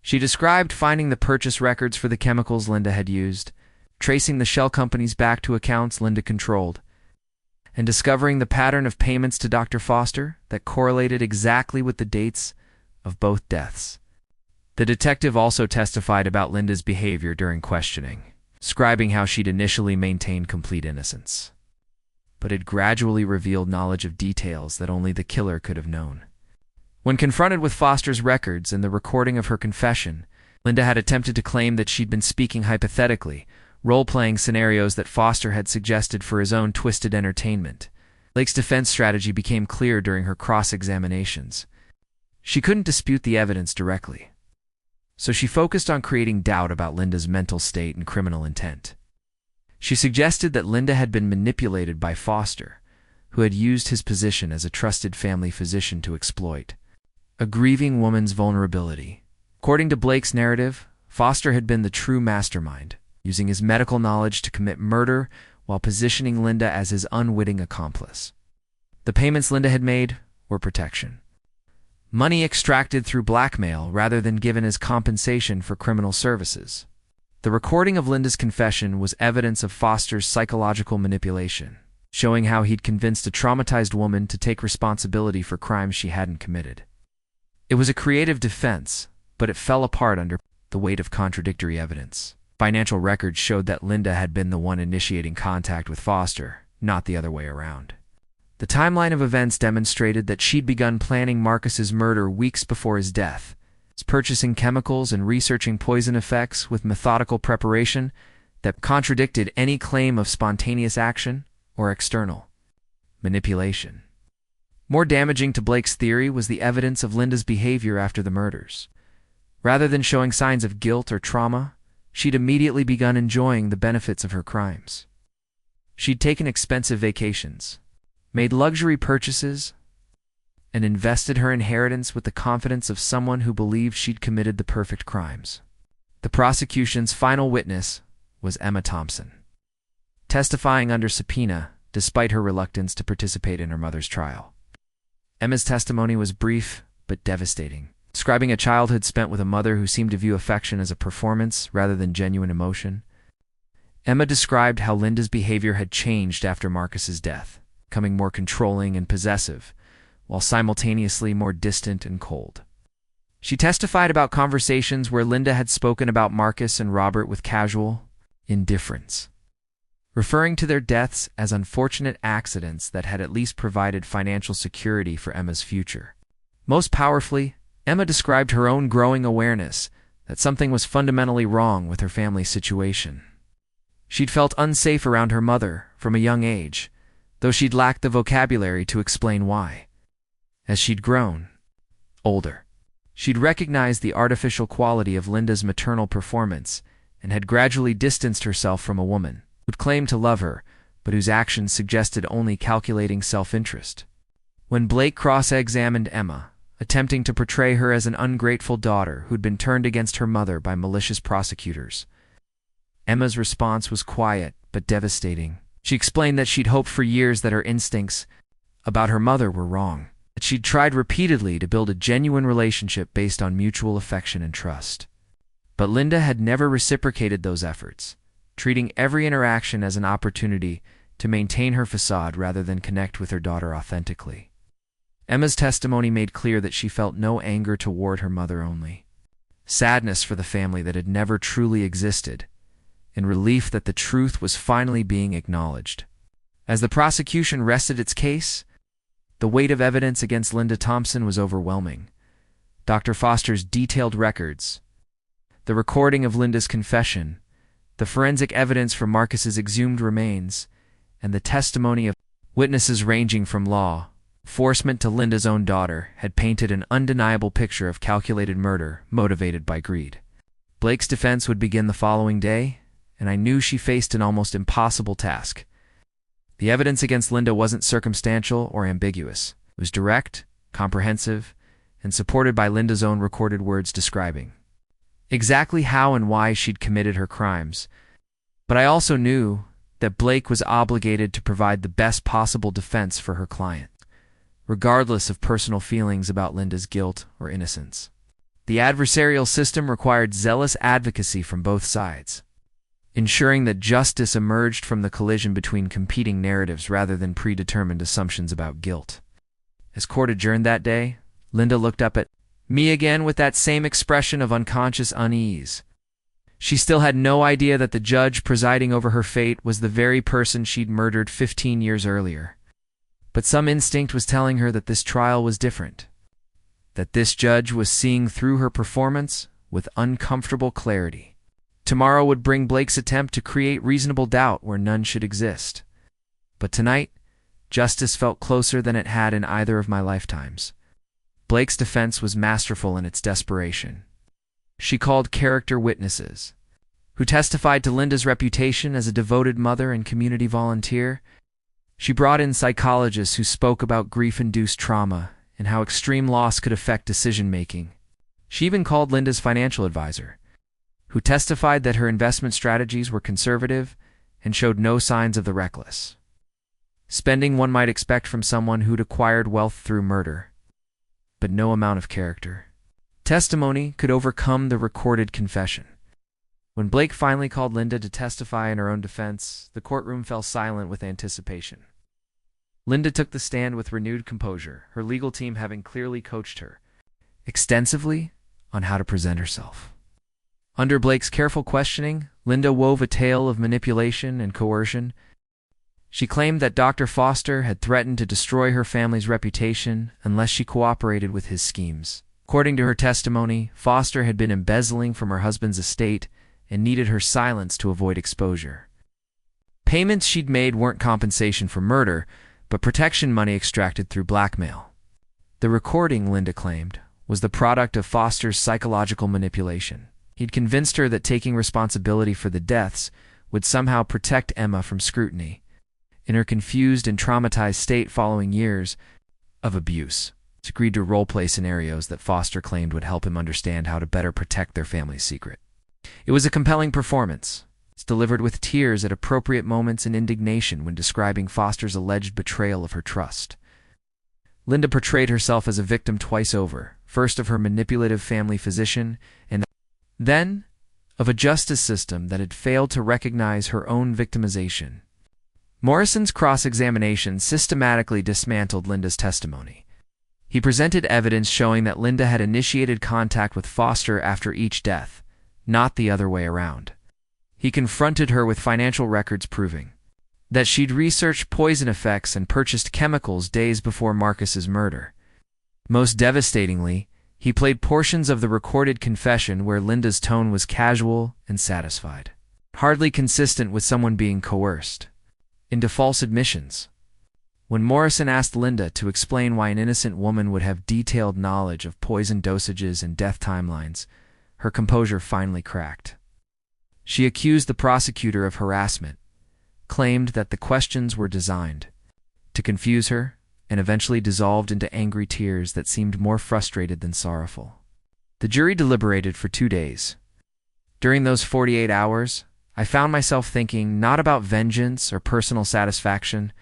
She described finding the purchase records for the chemicals Linda had used, tracing the shell companies back to accounts Linda controlled, and discovering the pattern of payments to Dr. Foster that correlated exactly with the dates of both deaths. The detective also testified about Linda's behavior during questioning, describing how she'd initially maintained complete innocence, but had gradually revealed knowledge of details that only the killer could have known. When confronted with Foster's records and the recording of her confession, Linda had attempted to claim that she'd been speaking hypothetically, role-playing scenarios that Foster had suggested for his own twisted entertainment. Lake's defense strategy became clear during her cross-examinations. She couldn't dispute the evidence directly, so she focused on creating doubt about Linda's mental state and criminal intent. She suggested that Linda had been manipulated by Foster, who had used his position as a trusted family physician to exploit a grieving woman's vulnerability. According to Blake's narrative, Foster had been the true mastermind, using his medical knowledge to commit murder while positioning Linda as his unwitting accomplice. The payments Linda had made were protection. Money extracted through blackmail rather than given as compensation for criminal services. The recording of Linda's confession was evidence of Foster's psychological manipulation, showing how he'd convinced a traumatized woman to take responsibility for crimes she hadn't committed. It was a creative defense, but it fell apart under the weight of contradictory evidence. Financial records showed that Linda had been the one initiating contact with Foster, not the other way around. The timeline of events demonstrated that she'd begun planning Marcus's murder weeks before his death, purchasing chemicals and researching poison effects with methodical preparation that contradicted any claim of spontaneous action or external manipulation. More damaging to Blake's theory was the evidence of Linda's behavior after the murders. Rather than showing signs of guilt or trauma, she'd immediately begun enjoying the benefits of her crimes. She'd taken expensive vacations, made luxury purchases, and invested her inheritance with the confidence of someone who believed she'd committed the perfect crimes. The prosecution's final witness was Emma Thompson, testifying under subpoena despite her reluctance to participate in her mother's trial. Emma's testimony was brief but devastating, describing a childhood spent with a mother who seemed to view affection as a performance rather than genuine emotion. Emma described how Linda's behavior had changed after Marcus's death, becoming more controlling and possessive, while simultaneously more distant and cold. She testified about conversations where Linda had spoken about Marcus and Robert with casual indifference, referring to their deaths as unfortunate accidents that had at least provided financial security for Emma's future. Most powerfully, Emma described her own growing awareness that something was fundamentally wrong with her family's situation. She'd felt unsafe around her mother from a young age, though she'd lacked the vocabulary to explain why. As she'd grown older, she'd recognized the artificial quality of Linda's maternal performance and had gradually distanced herself from a woman who'd claimed to love her, but whose actions suggested only calculating self-interest. When Blake cross-examined Emma, attempting to portray her as an ungrateful daughter who'd been turned against her mother by malicious prosecutors, Emma's response was quiet but devastating. She explained that she'd hoped for years that her instincts about her mother were wrong, that she'd tried repeatedly to build a genuine relationship based on mutual affection and trust. But Linda had never reciprocated those efforts, treating every interaction as an opportunity to maintain her facade rather than connect with her daughter authentically. Emma's testimony made clear that she felt no anger toward her mother only, sadness for the family that had never truly existed, and relief that the truth was finally being acknowledged. As the prosecution rested its case, the weight of evidence against Linda Thompson was overwhelming. Dr. Foster's detailed records, the recording of Linda's confession, the forensic evidence from Marcus's exhumed remains, and the testimony of witnesses ranging from law enforcement to Linda's own daughter had painted an undeniable picture of calculated murder motivated by greed. Blake's defense would begin the following day, and I knew she faced an almost impossible task. The evidence against Linda wasn't circumstantial or ambiguous. It was direct, comprehensive, and supported by Linda's own recorded words describing exactly how and why she'd committed her crimes. But I also knew that Blake was obligated to provide the best possible defense for her client, regardless of personal feelings about Linda's guilt or innocence. The adversarial system required zealous advocacy from both sides, ensuring that justice emerged from the collision between competing narratives rather than predetermined assumptions about guilt. As court adjourned that day, Linda looked up at me again with that same expression of unconscious unease. She still had no idea that the judge presiding over her fate was the very person she'd murdered 15 years earlier. But some instinct was telling her that this trial was different, that this judge was seeing through her performance with uncomfortable clarity. Tomorrow would bring Blake's attempt to create reasonable doubt where none should exist. But tonight, justice felt closer than it had in either of my lifetimes. Blake's defense was masterful in its desperation. She called character witnesses, who testified to Linda's reputation as a devoted mother and community volunteer. She brought in psychologists who spoke about grief-induced trauma and how extreme loss could affect decision-making. She even called Linda's financial advisor, who testified that her investment strategies were conservative and showed no signs of the reckless spending one might expect from someone who'd acquired wealth through murder. But no amount of character testimony could overcome the recorded confession. When Blake finally called Linda to testify in her own defense, the courtroom fell silent with anticipation. Linda took the stand with renewed composure, her legal team having clearly coached her extensively on how to present herself. Under Blake's careful questioning, Linda wove a tale of manipulation and coercion. She claimed that Dr. Foster had threatened to destroy her family's reputation unless she cooperated with his schemes. According to her testimony, Foster had been embezzling from her husband's estate and needed her silence to avoid exposure. Payments she'd made weren't compensation for murder, but protection money extracted through blackmail. The recording, Linda claimed, was the product of Foster's psychological manipulation. He'd convinced her that taking responsibility for the deaths would somehow protect Emma from scrutiny. In her confused and traumatized state following years of abuse, she agreed to role-play scenarios that Foster claimed would help him understand how to better protect their family's secret. It was a compelling performance. It's delivered with tears at appropriate moments and indignation when describing Foster's alleged betrayal of her trust. Linda portrayed herself as a victim twice over, first of her manipulative family physician, and then of a justice system that had failed to recognize her own victimization. Morrison's cross-examination systematically dismantled Linda's testimony. He presented evidence showing that Linda had initiated contact with Foster after each death, not the other way around. He confronted her with financial records proving that she'd researched poison effects and purchased chemicals days before Marcus's murder. Most devastatingly, he played portions of the recorded confession where Linda's tone was casual and satisfied, hardly consistent with someone being coerced into false admissions. When Morrison asked Linda to explain why an innocent woman would have detailed knowledge of poison dosages and death timelines, her composure finally cracked. She accused the prosecutor of harassment, claimed that the questions were designed to confuse her, and eventually dissolved into angry tears that seemed more frustrated than sorrowful. The jury deliberated for 2 days. During those 48 hours, I found myself thinking not about vengeance or personal satisfaction,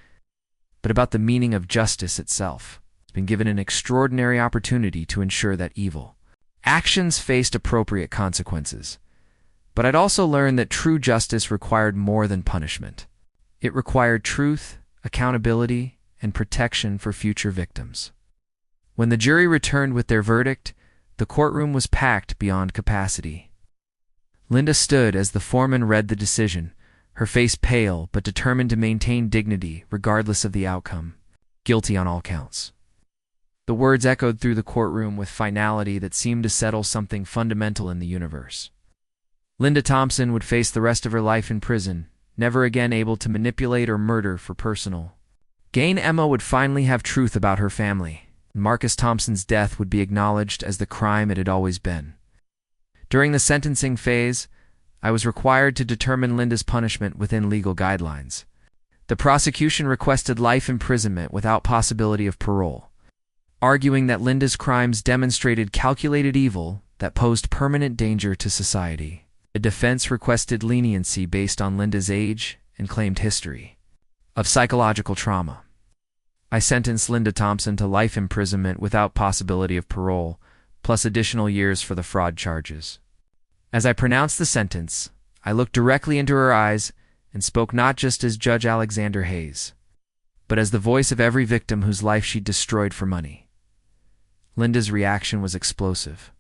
but about the meaning of justice itself. been given an extraordinary opportunity to ensure that evil actions faced appropriate consequences. But I'd also learned that true justice required more than punishment. It required truth, accountability, and protection for future victims. When the jury returned with their verdict, the courtroom was packed beyond capacity. Linda stood as the foreman read the decision, her face pale but determined to maintain dignity regardless of the outcome. Guilty on all counts. The words echoed through the courtroom with finality that seemed to settle something fundamental in the universe. Linda Thompson would face the rest of her life in prison, never again able to manipulate or murder for personal gain. Emma would finally have truth about her family. Marcus Thompson's death would be acknowledged as the crime it had always been. During the sentencing phase, I was required to determine Linda's punishment within legal guidelines. The prosecution requested life imprisonment without possibility of parole, arguing that Linda's crimes demonstrated calculated evil that posed permanent danger to society. The defense requested leniency based on Linda's age and claimed history of psychological trauma. I sentenced Linda Thompson to life imprisonment without possibility of parole, plus additional years for the fraud charges. As I pronounced the sentence, I looked directly into her eyes and spoke not just as Judge Alexander Hayes, but as the voice of every victim whose life she'd destroyed for money. Linda's reaction was explosive.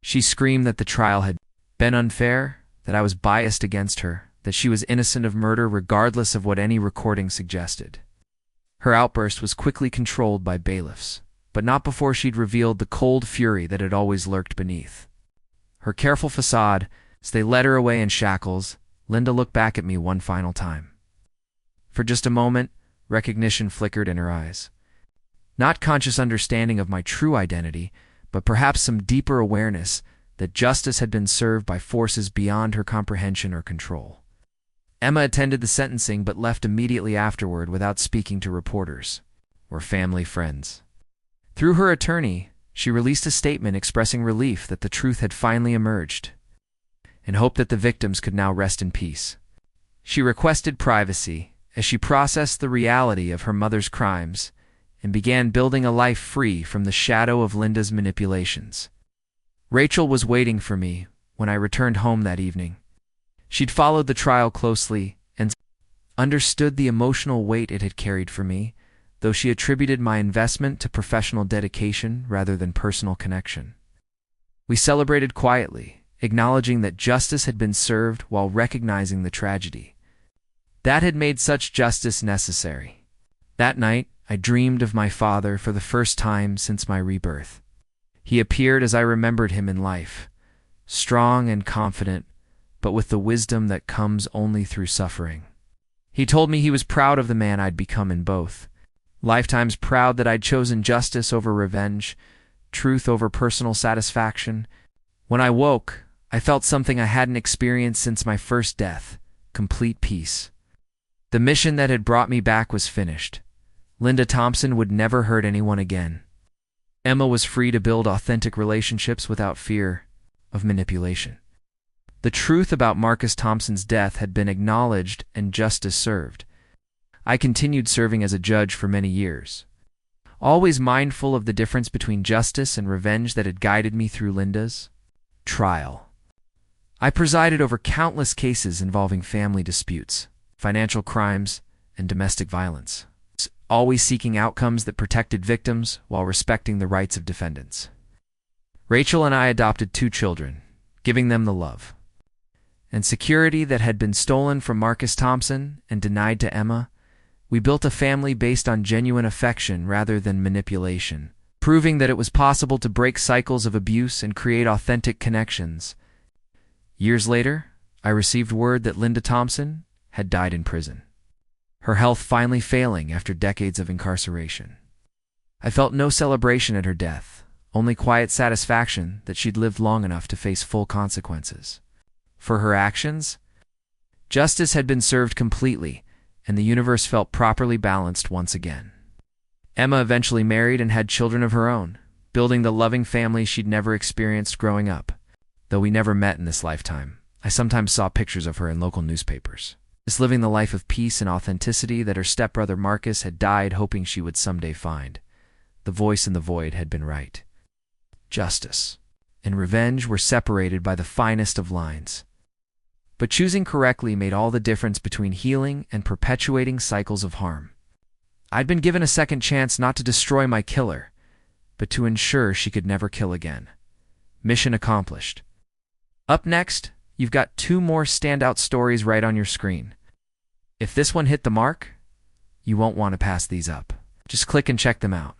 She screamed that the trial had been unfair, that I was biased against her, that she was innocent of murder regardless of what any recording suggested. Her outburst was quickly controlled by bailiffs, but not before she'd revealed the cold fury that had always lurked beneath. Her careful facade, as they led her away in shackles, Linda looked back at me one final time. For just a moment, recognition flickered in her eyes. Not conscious understanding of my true identity, but perhaps some deeper awareness that justice had been served by forces beyond her comprehension or control. Emma attended the sentencing but left immediately afterward without speaking to reporters or family friends. Through her attorney, she released a statement expressing relief that the truth had finally emerged and hoped that the victims could now rest in peace. She requested privacy as she processed the reality of her mother's crimes and began building a life free from the shadow of Linda's manipulations. Rachel was waiting for me when I returned home that evening. She'd followed the trial closely and understood the emotional weight it had carried for me, though she attributed my investment to professional dedication rather than personal connection. We celebrated quietly, acknowledging that justice had been served while recognizing the tragedy that had made such justice necessary. That night, I dreamed of my father for the first time since my rebirth. He appeared as I remembered him in life, strong and confident, but with the wisdom that comes only through suffering. He told me he was proud of the man I'd become in both lifetimes, proud that I'd chosen justice over revenge, truth over personal satisfaction. When I woke, I felt something I hadn't experienced since my first death: complete peace. The mission that had brought me back was finished. Linda Thompson would never hurt anyone again. Emma was free to build authentic relationships without fear of manipulation. The truth about Marcus Thompson's death had been acknowledged and justice served. I continued serving as a judge for many years, always mindful of the difference between justice and revenge that had guided me through Linda's trial. I presided over countless cases involving family disputes, financial crimes, and domestic violence, always seeking outcomes that protected victims while respecting the rights of defendants. Rachel and I adopted 2 children, giving them the love and security that had been stolen from Marcus Thompson and denied to Emma. We built a family based on genuine affection rather than manipulation, proving that it was possible to break cycles of abuse and create authentic connections. Years later, I received word that Linda Thompson had died in prison, her health finally failing after decades of incarceration. I felt no celebration at her death, only quiet satisfaction that she'd lived long enough to face full consequences. For her actions, justice had been served completely, and the universe felt properly balanced once again. Emma eventually married and had children of her own, building the loving family she'd never experienced growing up. Though we never met in this lifetime, I sometimes saw pictures of her in local newspapers, just living the life of peace and authenticity that her stepbrother Marcus had died hoping she would someday find. The voice in the void had been right. Justice and revenge were separated by the finest of lines. But choosing correctly made all the difference between healing and perpetuating cycles of harm. I'd been given a second chance not to destroy my killer, but to ensure she could never kill again. Mission accomplished. Up next, you've got 2 more standout stories right on your screen. If this one hit the mark, you won't want to pass these up. Just click and check them out.